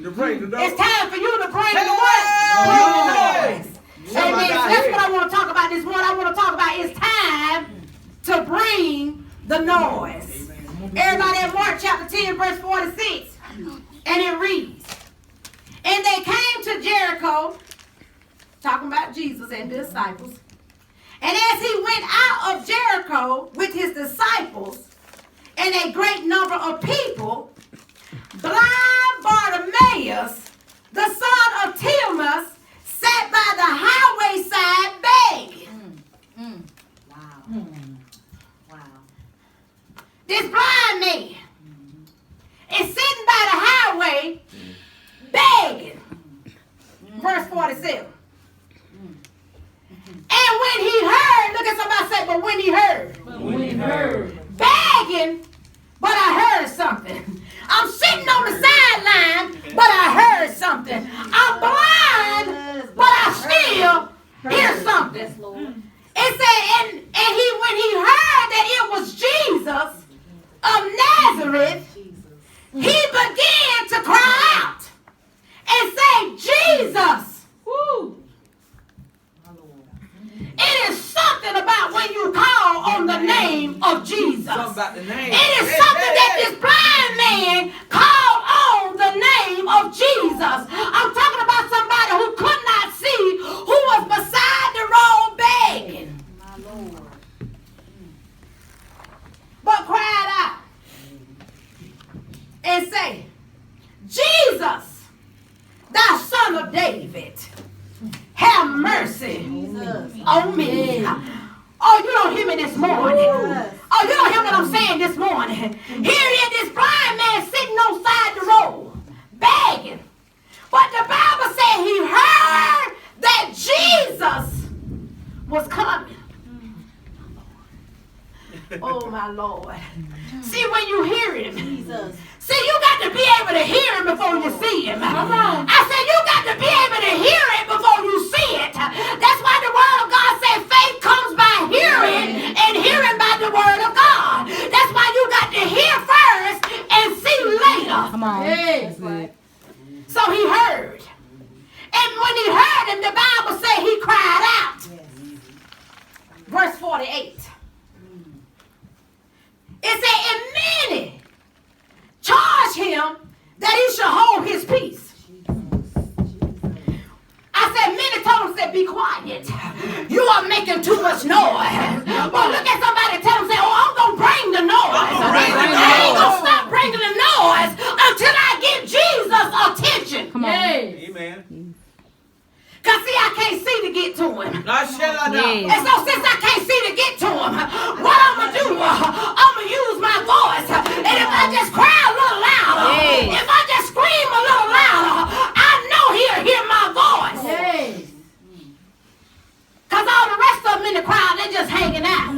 To bring the noise. It's time for you to bring the what? Bring the noise. Amen. So that's what I want to talk about this morning. I want to talk about it's time to bring the noise. Everybody in Mark chapter 10 verse 46. And it reads, and they came to Jericho, talking about Jesus and the disciples. And as he went out of Jericho with his disciples and a great number of people, blind Bartimaeus, the son of Timaeus, sat by the highway side begging. Wow. Wow. This blind man is sitting by the highway begging. Verse 47. And when he heard, look at somebody say, but when he heard. But when he heard. Begging, but I heard something. I'm sitting on the sideline, but I heard something. I'm blind, but I still hear something. Yes, Lord. It said, and when he heard that it was Jesus of Nazareth, he began to cry out and say, Jesus. Woo. It is something about when you call on the name of Jesus. Something about the name. It is something that this blind man called on the name of Jesus. I'm talking about somebody who could not see, who was beside the road begging. My Lord. But cried out and say, Jesus, thou son of David, have mercy on me. Oh, you don't hear me this morning. Oh, you don't hear what I'm saying this morning. Here is this blind man sitting on side the road, begging. But the Bible said he heard that Jesus was coming. Oh, my Lord. See, when you hear him, Jesus. see, you got to be able to hear him before you see him. I said you got to be able to hear it before you see it. That's why the word of God said faith comes by hearing and hearing by the word of God. That's why you got to hear first and see later. Come on. That's right. So he heard. And when he heard him, the Bible said he cried out. Verse 48. It said, and many charged him that he should hold his peace. I said, many told him, said, be quiet. You are making too much noise. Well, look at somebody, tell him, say, oh, I'm going to bring the noise. I ain't going to stop bringing the noise until I get Jesus' attention. Come on. Amen. Because, see, I can't see to get to him. Not shall I know. And so since I can't see to get to him, what I'm going to do, I'm going to use my voice. And if I just cry a little louder, if I just scream a little louder, I know he'll hear my voice. Because all the rest of them in the crowd, they're just hanging out.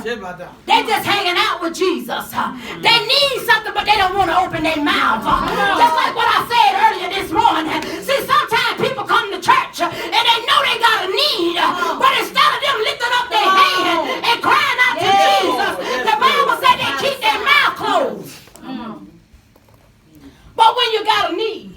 They're just hanging out with Jesus. They need something, but they don't want to open their mouth. Just like what I said earlier this morning. See, sometimes people come to church and they know they got a need, but instead of them lifting up their hand and crying out to Jesus, the Bible said they keep their mouth closed. But when you got a need,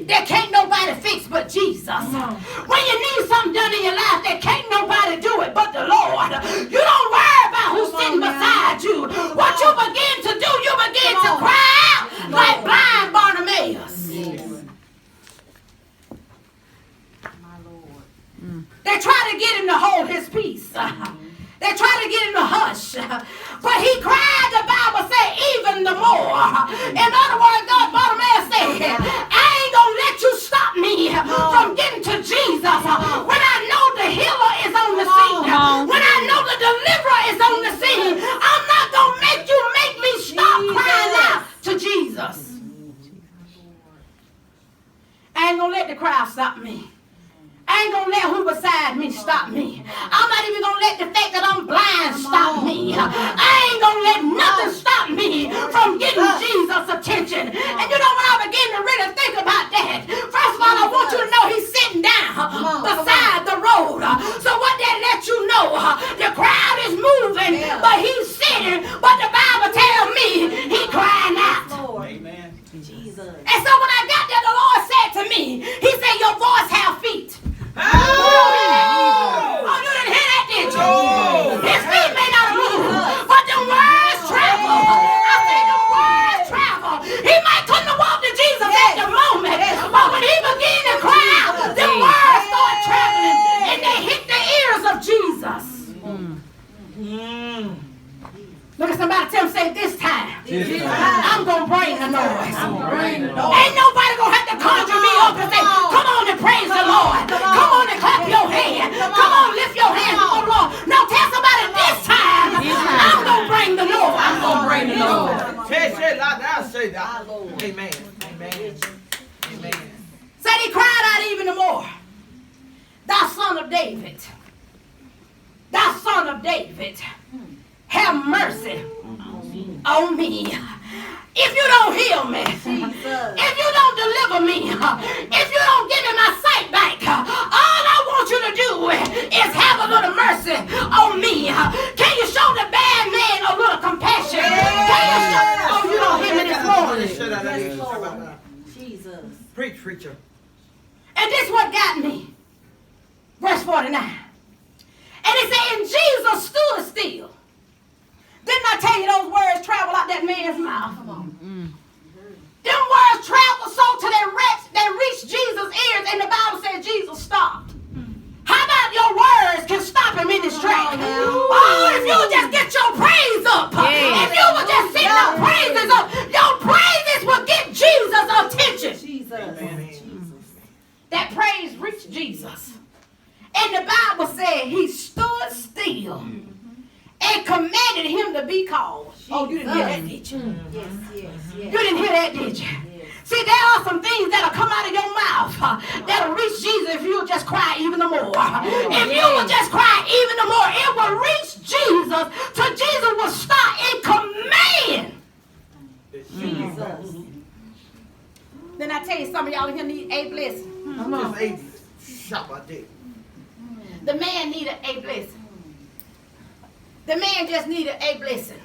there can't nobody fix but Jesus. When you need something done in your life, there can't nobody do it but the Lord. You don't worry about who's sitting beside you. What you begin to do, you begin to cry out like blind Bartimaeus. They try to get him to hold his peace. They try to get him to hush. But he cried, the Bible said, even the more. In other words, God, Bartimaeus said, I ain't going to let you stop me from getting to Jesus. When I know the healer is on the scene, when I know the deliverer is on the scene, I'm not going to make you make me stop crying out to Jesus. I ain't going to let the crowd stop me. I ain't going to let who beside me stop me. I'm not even going to let the fact that I'm blind stop me. I ain't going to let nothing stop me from getting Jesus' attention. And you know when I begin to really think about that, first of all, I want you to know he's sitting down beside the road. So what that lets you know, the crowd is moving, but he's sitting, but the Bible tells me he crying out. Amen. Jesus. And so when I got there, the Lord said to me, he said, your voice have feet. Oh! Oh, you didn't hear that, did you? Oh! His feet may not move, but the words travel. I said the words travel. He might couldn't have walked to Jesus at the moment, but when he began to cry out, the words started traveling and they hit the ears of Jesus. Look at somebody, tell him, say, this time, I'm going to bring the noise. Ain't nobody going to have to conjure me up and say, come on and praise the Lord. Come on and clap your hand. Come on, lift your hands for the Lord. No, tell somebody, this time, I'm going to bring the Lord. I'm going to bring the Lord. Say that. Amen. Amen. Amen. Said he cried out even the more. Thou son of David. Thou son of David. Have mercy on me. If you don't heal me, if you don't deliver me, if you don't give me my sight back, all I want you to do is have a little mercy on me. Can you show the bad man a little compassion? Can you show? Oh, you don't hear me this morning. Jesus. Preach, preacher. And this what got me. Verse 49. And it said, and Jesus stood still. Didn't I tell you those words travel out that man's mouth? Them words traveled so till they reached Jesus' ears, and the Bible said Jesus stopped. How about your words can stop him in his track? Oh, if you would just get your praise up, if you would just sing your praises up, your praises will get Jesus' attention. That praise reached Jesus. And the Bible said he stood still and commanded him to be called. Oh, you didn't hear that, did you? Yes. You didn't hear that, did you? See, there are some things that'll come out of your mouth that'll reach Jesus if you'll just cry even the more. If you will just cry even the more, it will reach Jesus till Jesus will start and command. Jesus. Then I tell you, some of y'all in here need a blessing. Just 80. Shop I did. The man needed a blessing. The man just needed a blessing.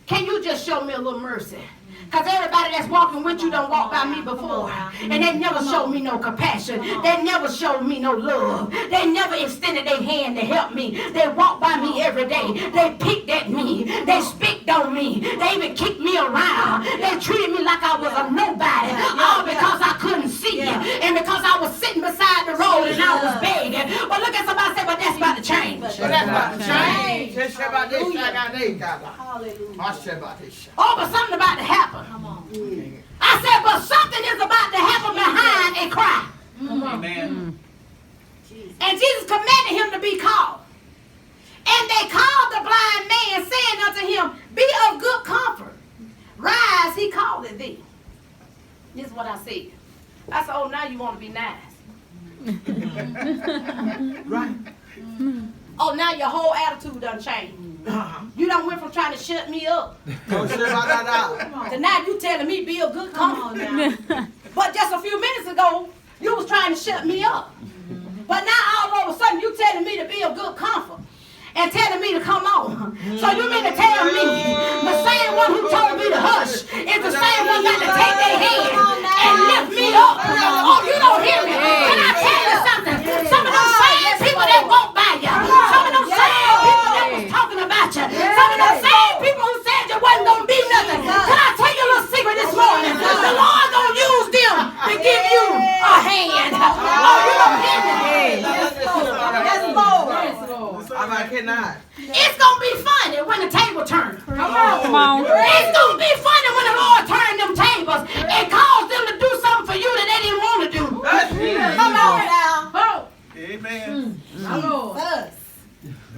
Can you just show me a little mercy? Because everybody that's walking with you don't walk by me before. And they never showed me no compassion. They never showed me no love. They never extended their hand to help me. They walk by me every day. They picked at me. They spit on me. They even kicked me around. They treated me like I was a nobody. All because I couldn't see. And because I was sitting beside the road and I was begging. But look at somebody say, but that's about to change. But that's about to change. Oh, but something about to happen. Come on. I said, but something is about to happen behind a cry. Amen. And Jesus commanded him to be called. And they called the blind man, saying unto him, be of good comfort. Rise, he calleth thee. This is what I said. I said, oh, now you want to be nice. Right. Oh, now your whole attitude done changed. You done went from trying to shut me up to now you telling me be a good comfort. But just a few minutes ago, you was trying to shut me up. But now all of a sudden you telling me to be a good comfort and telling me to come on. So you mean to tell me the same one who told me to hush is the same one got to take their hand and lift me up? Oh, you don't hear me? Can I tell you something? Some of them same people that walk by you, some of them same people that was talking about you, some of them same people who said you wasn't going to be nothing. Can I tell you a little secret this morning? The Lord going to use them to give you a hand. Oh, you don't hear me? I cannot. It's going to be funny when the table turns. Come on. It's going to be funny when the Lord turns them tables and calls them to do something for you that they didn't want to do. Come on now. Oh. Amen.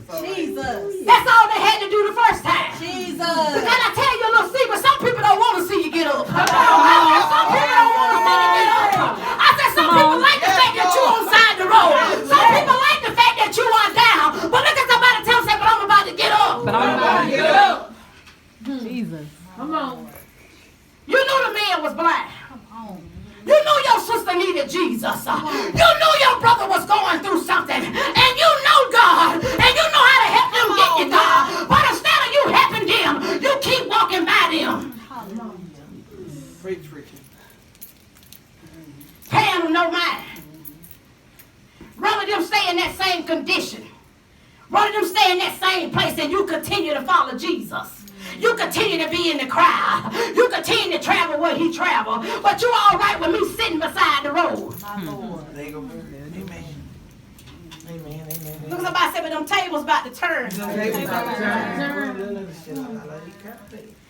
Jesus. That's all they had to do the first time. Jesus. Can I tell you a little secret? Some people don't want to see you get up. I said some people don't want to see you get up. I said some people like the fact that you on side the road. Some people like the fact that you are down. But look at somebody tell say, but I'm about to get up. But I'm about to get up. Jesus. Come on. You knew the man was blind. Come on. You knew your sister needed Jesus. You knew your brother was going through something. And you know God. And you know how to help them get you, God. But instead of you helping them, you keep walking by them. Preach, preacher. Paying them no mind. Rather them stay in that same condition. Rather them stay in that same place and you continue to follow Jesus. You continue to be in the crowd. You continue to travel where he traveled. But you all right with me sitting beside the road. My Lord. Amen. Amen. Look at somebody say, but them tables about to turn.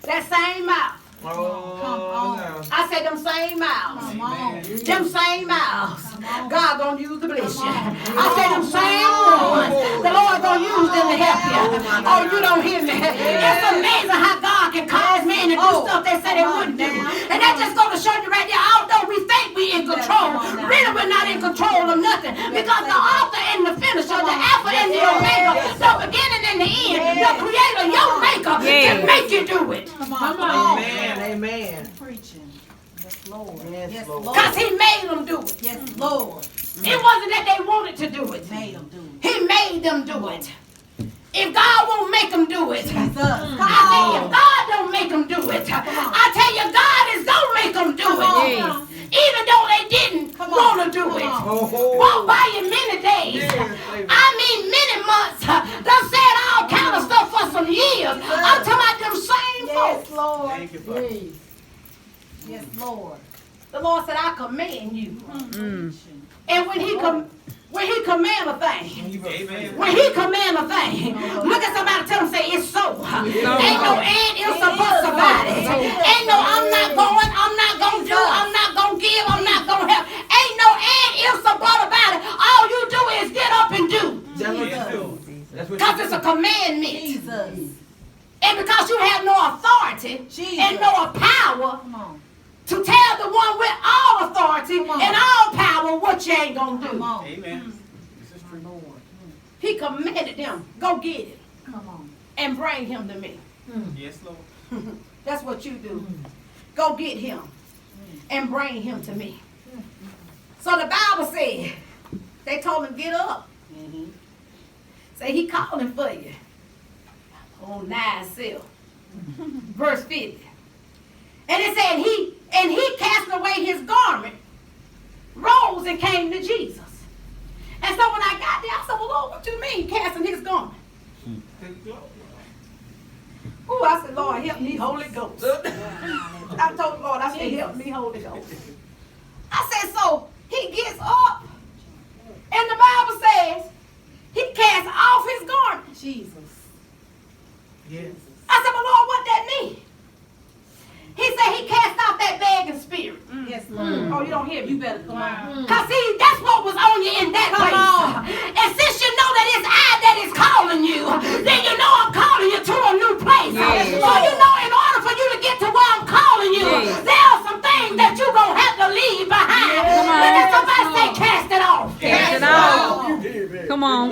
That same mouth. Oh, I said them same mouths. Come on. Them same mouths. God gonna use to bless you. I said them same ones. The Lord gonna use them to help you. Oh, you don't hear me. It's amazing how God can cause men to do stuff they said they wouldn't do. And that just go to show you right there, although we think we in control, really we're not in control of nothing. Because the author and the finisher, the Alpha and the Omega, the beginning and the end, the creator, your maker, can make you do it. Come on. Amen. Preaching. Yes, Lord. Yes, Lord. Because he made them do it. Yes, Lord. It wasn't that they wanted to do it. Made them do He made them do it. If God won't make them do it, it. I Jesus. tell you, if God don't make them do it, I tell you, God is going to make them do it. Yes. Even though they didn't Come want on. to do it. Oh, Walk by you many days. I mean many months. Done said all kind of stuff for some years. I'm talking about them same folks. Yes, Lord. Thank you, Father. Yes, Lord. The Lord said, I command you. Mm. And when he command a thing, Amen. when he command a thing, look at somebody, tell them, say, it's so. Ain't no and, it's a bus about it. Ain't no I'm not going to do, I'm not going to give, I'm not going to help. Ain't no and, it's a but about it. All you do is get up and do. That's what Because it's a commandment. Jesus. And because you have no authority Jesus. and no power Come on. to tell the one with all authority Come on. and all power what you ain't going to Come do. on. Amen. This is true. Lord. He commanded them, go get it Come on. and bring him to me. Yes, Lord. That's what you do. Go get him and bring him to me. So the Bible said, they told him, get up. Say, he calling for you. On 9:7. Verse 50. And it said, he cast away his garment, rose and came to Jesus. And so when I got there, I said, well, Lord, what you mean casting his garment? Ooh, I said, Lord, help me, Holy Ghost. I told the Lord, I said, help me, Holy Ghost. I said, so he gets up, and the Bible says he casts off his garment. Jesus. Yes. I said, but Lord, what that mean? He said he cast off that begging spirit. Yes, Lord. Oh, you don't hear me? You better come on. Because see, that's what was on you in that place. And since you know that it's I that is calling you, then you know I'm calling you to a new place. Yes. So you know in order for you to get to where I'm calling you, Yes. there are some things that you're going to have to leave behind. But then somebody say cast it off. Cast it off. Come on.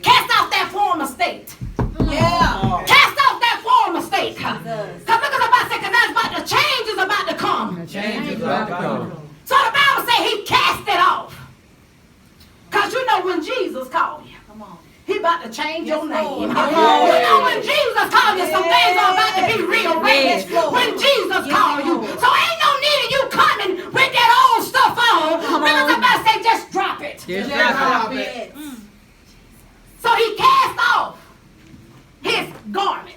Cast off that former state. Yeah. Cast off that former state. Because Jesus. look at somebody say, because that's about the change is about to come. Change is about to come. So the Bible says he cast it off. Because you know when Jesus called you, Come on. he about to change your Yes, name. Lord. You know when Jesus called you, some things are about to be rearranged. Yes, Lord. When Jesus Yes, called you. Lord. So ain't no need of you coming with that old stuff on. Because somebody say just drop it. Just drop it. So he cast off his garment.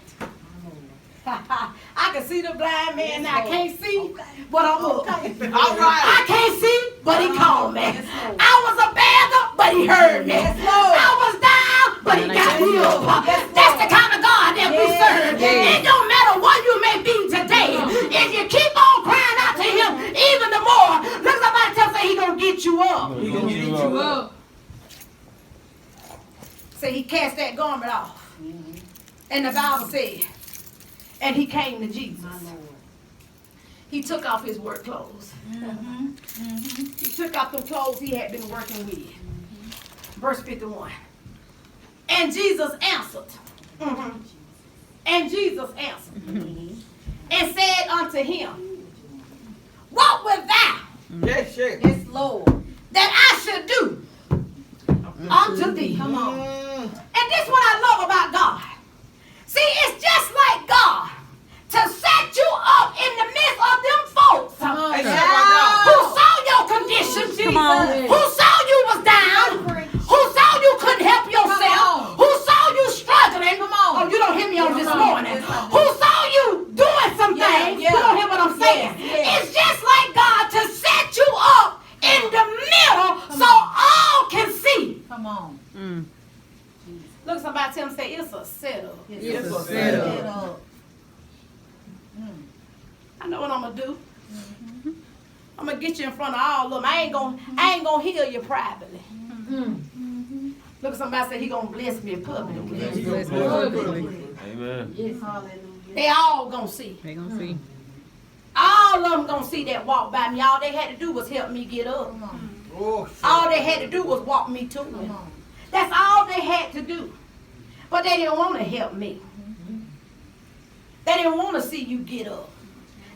I can see the blind man now. I can't see, but I'm looking. All right. I can't see, but he called me. Yes, Lord. I was a beggar, but he heard me. Yes, Lord. I was down, but he got me up. That's the kind of God that we serve. It don't matter what you may be today. If you keep on crying out to him, even the more, look somebody tell say he gonna get you up. He gonna get you up. Say he cast that garment off. And the Bible said, and he came to Jesus. He took off his work clothes. He took off the clothes he had been working with. Verse 51. And Jesus answered. And Jesus answered. And said unto him, what wilt thou Yes, yes. Yes, Lord. that I should do unto thee? Come on. And this is what I love about God. See, it's just like God to set you up in the midst of setup. It's a setup. I know what I'm gonna do. I'm gonna get you in front of all of them. I ain't gonna heal you privately. Look at somebody say he gonna bless me publicly. Bless me publicly. Amen. Yes, hallelujah. They all gonna see. They gonna see. All of them gonna see that walk by me. All they had to do was help me get up. Come on. Oh, shit. All they had to do was walk me to Come him. on. That's all they had to do. But they didn't want to help me. They didn't want to see you get up.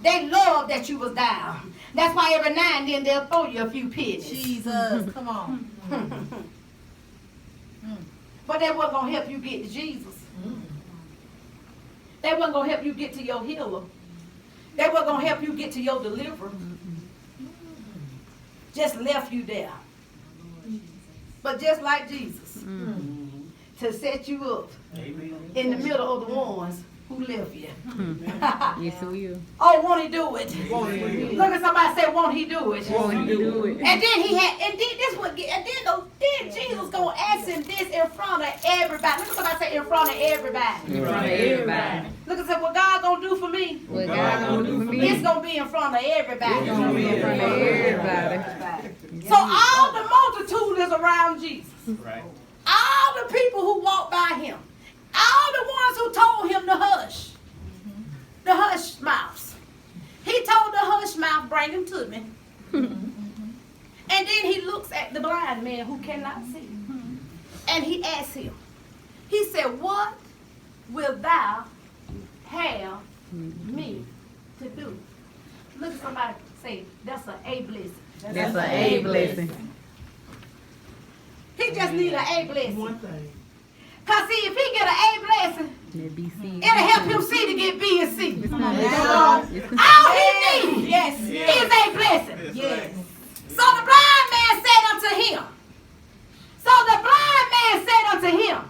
They loved that you was down. That's why every now and then they'll throw you a few pitches. Jesus, come on. But they wasn't going to help you get to Jesus. They wasn't going to help you get to your healer. They wasn't going to help you get to your deliverer. Just left you there. But just like Jesus, to set you up in the middle of the ones who left you. Yes, it will. Oh, won't he do it? Won't he do it? Look at somebody say, won't he do it? Won't he do it? And then then Jesus gonna ask him this in front of everybody. Look at somebody say in front of everybody. In front of everybody. Look and say, what God gonna do for me? What God gonna do for me? It's gonna be in front of everybody. It's gonna be in front of everybody. So all the multitude is around Jesus. Right. All the people who walked by him. All the ones who told him to hush. The hush mouths. He told the hush mouth, bring him to me. And then he looks at the blind man who cannot see. And he asks him. He said, what will thou have me to do? Look at somebody say, that's an A blessing. That's an A blessing. He just need an A blessing. One thing. Because see, if he get an A blessing, That BC. it'll help him see to get B and C. It's coming. Yeah. It's All he needs Yes. is a blessing. Yes. So the blind man said unto him,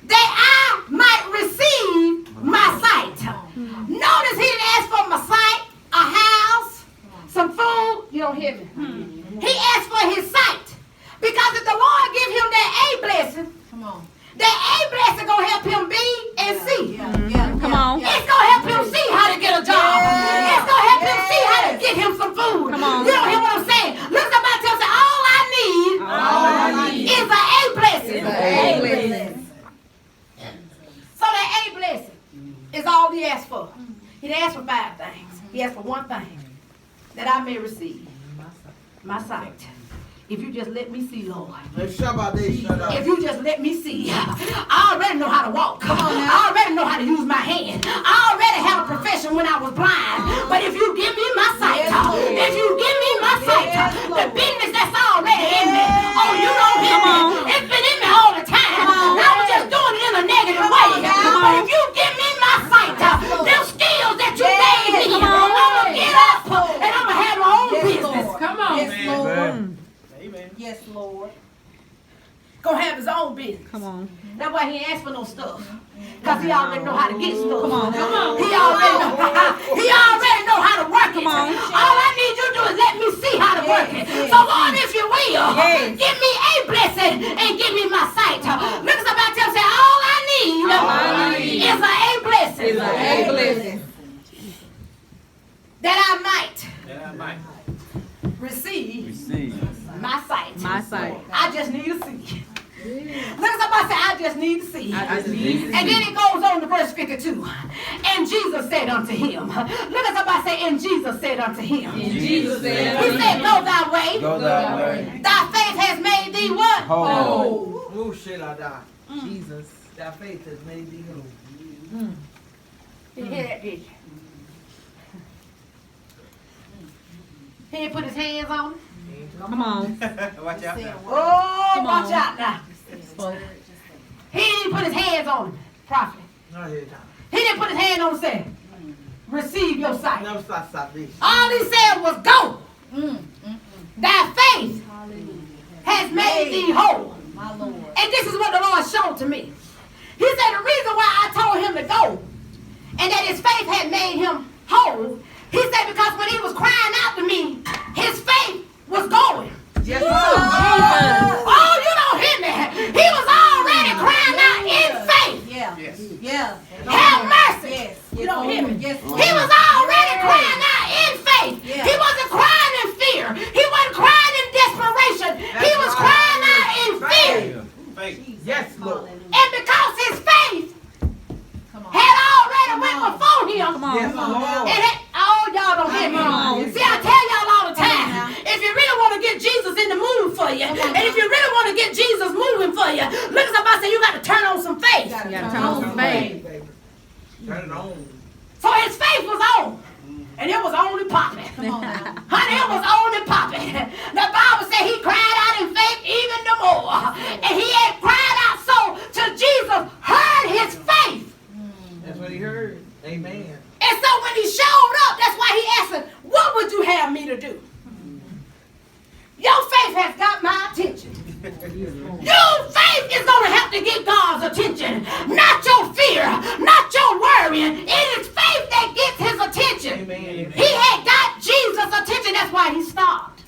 that I might receive my sight. Notice he didn't ask for my sight, a house, some food. You don't hear me. He asked for his sight. Because if the Lord give him that A blessing, Come on. that A blessing gonna help him B and C. Come on. It's gonna help him see how to get a job. Yeah. It's gonna help him see how to get him some food. Come on. You don't hear what I'm saying? Look, somebody tell me, all I need is an A blessing. A blessing. So that A blessing is all he asked for. He didn't ask for 5 things. He asked for one thing. That I may receive my sight. If you just let me see, Lord. Let's shut up. If you just let me see, I already know how to walk. I already know how to use my hand. I already had a profession when I was blind. But if you give me my sight, if you give me my sight, the business that's already in me. Oh, you don't hear me. It's been in me all the time. I was just doing it in a negative way. But if you give me my sight, them skills that you gave me, I'm going to get up and I'm going to have my own business. Come on. Yes, Lord. Amen. Yes, Lord. Gonna have his own business. Come on. That's why he ain't asked for no stuff. Because he already know how to get stuff. Come on. He already know how to work it. Come on. All I need you to do is let me see how to work it. So Lord, if you will, give me a blessing and give me my sight. Look at somebody tell me, say, all I need is a blessing. It's an A blessing. That I might Yeah, Mike. receive Receive. my sight. My sight. I just need to see. Look at somebody say, I just need to see. I just need to And then it goes on to verse 52. And Jesus said unto him. Look at somebody say, and Jesus said unto him. Jesus said, He said, go thy way. Go that way. Thy faith has made thee what? Whole. Oh, shit, I die. Jesus. Thy faith has made thee whole. You hear that, did you? He didn't put his hands on him. Come on. Watch out now. Oh, Come watch on. out now. He didn't put his hands on him, prophet. No, here, He didn't put his hand on him and say, receive your sight. no, stop this. All he said was go. Thy faith has made thee whole. My Lord. And this is what the Lord showed to me. He said the reason why I told him to go and that his faith had made him whole, he said because when he was crying out to me, his faith was going. Yes, Oh, you don't hear me. He was already crying out in faith. Yeah. Yes. Yeah. crying out in faith. Yeah. He wasn't crying in fear. He wasn't crying in desperation. He was crying out in fear. Yes, Lord. And because his faith Come on. had already went before him. Yes, Lord. And y'all don't hear me. Come on. See, I tell y'all all the Come on time, now. if you really want to get Jesus in the mood for you, and if you really want to get Jesus moving for you, look at somebody and say, you got to turn on some faith. You gotta turn on some faith. Baby. Turn it on. So his faith was on. And it was only popping. Come on now. Honey, it was only popping. The Bible said he cried out in faith even the more. And he had cried out so till Jesus heard his faith. That's what he heard. Amen. And so when he showed up, that's why he asked him, what would you have me to do? Your faith has got my attention. Your faith is going to have to get God's attention. Not your fear, not your worrying. It is faith that gets his attention. Amen. He had got Jesus' attention. That's why he stopped.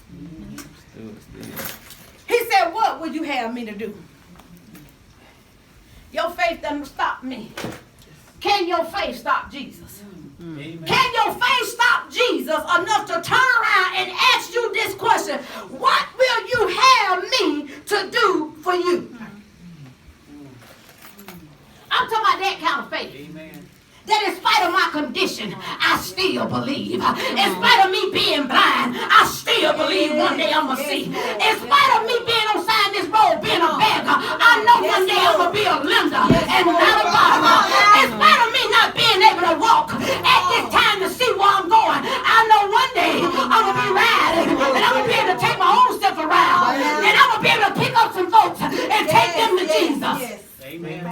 He said, what would you have me to do? Your faith doesn't stop me. Can your faith stop Jesus? Can your faith stop Jesus enough to turn around and ask you this question? What will you have me to do for you? I'm talking about that kind of faith. That in spite of my condition, I still believe. In spite of me being blind, I still believe one day I'm going to see. In spite of me